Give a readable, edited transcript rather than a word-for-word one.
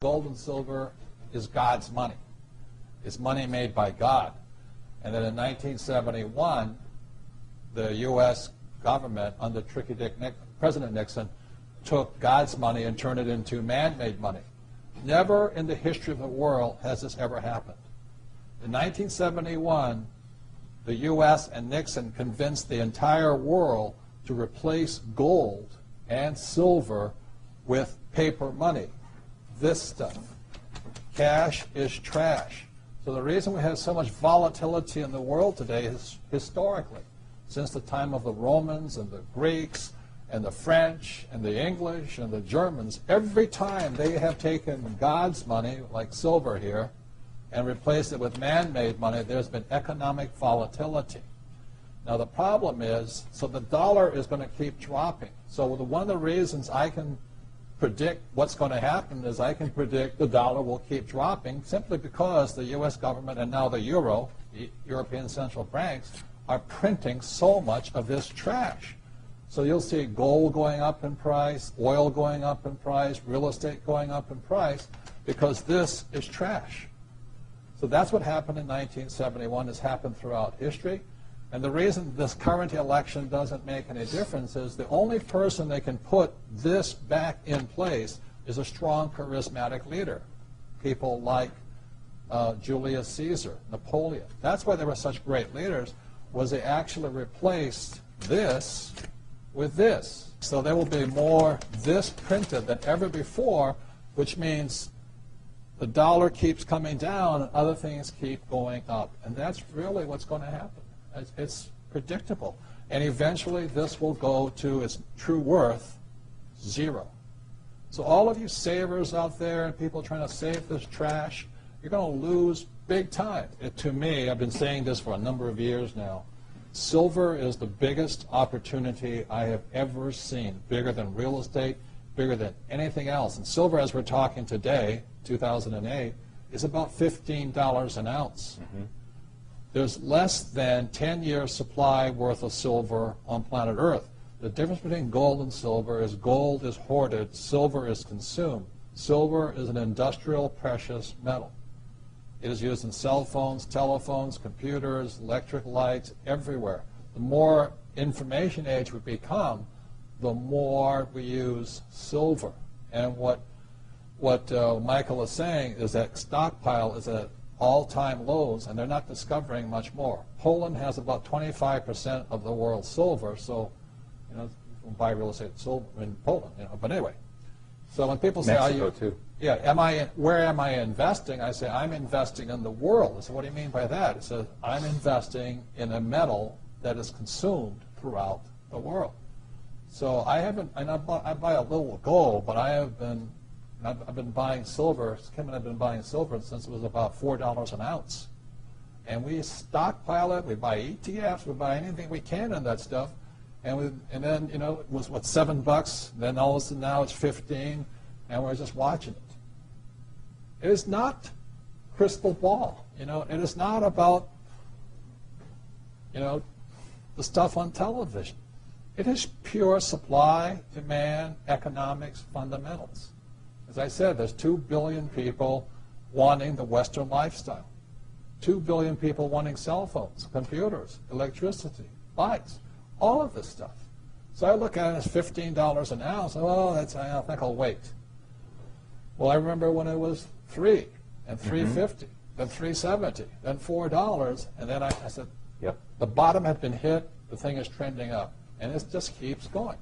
Gold and silver is God's money. It's money made by God. And then in 1971, the U.S. government, under President Nixon, took God's money and turned it into man-made money. Never in the history of the world has this ever happened. In 1971, the U.S. and Nixon convinced the entire world to replace gold and silver with paper money. This stuff. Cash is trash. So the reason we have so much volatility in the world today is historically, since the time of the Romans and the Greeks and the French and the English and the Germans, every time they have taken God's money, like silver here, and replaced it with man-made money, there's been economic volatility. Now the problem is, so the dollar is going to keep dropping. So one of the reasons I can predict what's going to happen is I can predict the dollar will keep dropping simply because the U.S. government and now the euro, the European central banks, are printing so much of this trash. So you'll see gold going up in price, oil going up in price, real estate going up in price, because this is trash. So that's what happened in 1971. It's happened throughout history. And the reason this current election doesn't make any difference is the only person that can put this back in place is a strong, charismatic leader. People like Julius Caesar, Napoleon. That's why they were such great leaders, was they actually replaced this with this. So there will be more this printed than ever before, which means the dollar keeps coming down and other things keep going up. And that's really what's going to happen. It's predictable. And eventually this will go to its true worth, zero. So all of you savers out there and people trying to save this trash, you're going to lose big time. To me, I've been saying this for a number of years now, silver is the biggest opportunity I have ever seen, bigger than real estate, bigger than anything else. And silver, as we're talking today, 2008, is about $15 an ounce. Mm-hmm. There's less than 10 years supply worth of silver on planet Earth. The difference between gold and silver is gold is hoarded, silver is consumed. Silver is an industrial precious metal. It is used in cell phones, telephones, computers, electric lights, everywhere. The more information age we become, the more we use silver. And what Michael is saying is that stockpile is at all-time lows, and they're not discovering much more. Poland has about 25% of the world's silver, so you know, you can buy real estate silver in Poland. You know, but anyway, so when people say, Mexico too. Yeah, where am I investing? I say I'm investing in the world. I say, what do you mean by that? It says I'm investing in a metal that is consumed throughout the world. So I haven't, and I buy a little gold, but I've been buying silver. Kim and I have been buying silver since it was about $4 an ounce. And we stockpile it. We buy ETFs. We buy anything we can in that stuff. And then, you know, it was, what, $7? Then all of a sudden now it's 15, and we're just watching it. It is not crystal ball. You know, it is not about, you know, the stuff on television. It is pure supply, demand, economics, fundamentals. As I said, there's 2 billion people wanting the Western lifestyle. 2 billion people wanting cell phones, computers, electricity, bikes, all of this stuff. So I look at it as $15 an ounce. Oh, I think I'll wait. Well, I remember when it was $3 and $3.50, then $3.70, then $4, and then I said, yep, the bottom had been hit. The thing is trending up, and it just keeps going.